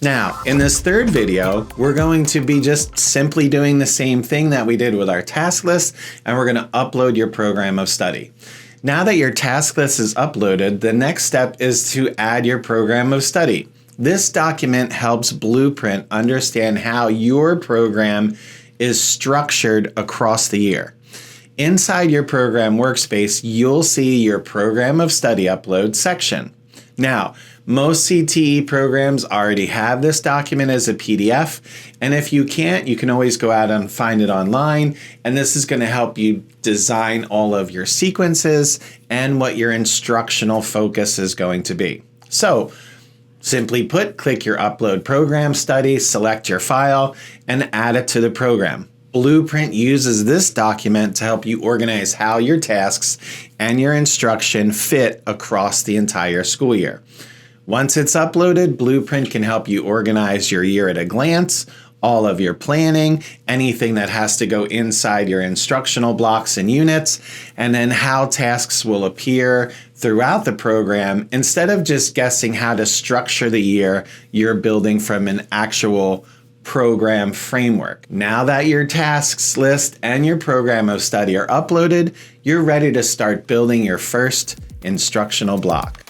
Now, in this third video, we're going to be just simply doing the same thing that we did with our task list, and we're going to upload your program of study. Now that your task list is uploaded, the next step is to add your program of study. This document helps Blueprint understand how your program is structured across the year. Inside your program workspace, you'll see your program of study upload section. Now, most CTE programs already have this document as a PDF, and if you can't, you can always go out and find it online, and this is going to help you design all of your sequences and what your instructional focus is going to be. So, simply put, click your Upload Program Study, select your file, and add it to the program. Blueprint uses this document to help you organize how your tasks and your instruction fit across the entire school year. Once it's uploaded, Blueprint can help you organize your year at a glance, all of your planning, anything that has to go inside your instructional blocks and units, and then how tasks will appear throughout the program. Instead of just guessing how to structure the year, you're building from an actual program framework. Now that your tasks list and your program of study are uploaded, you're ready to start building your first instructional block.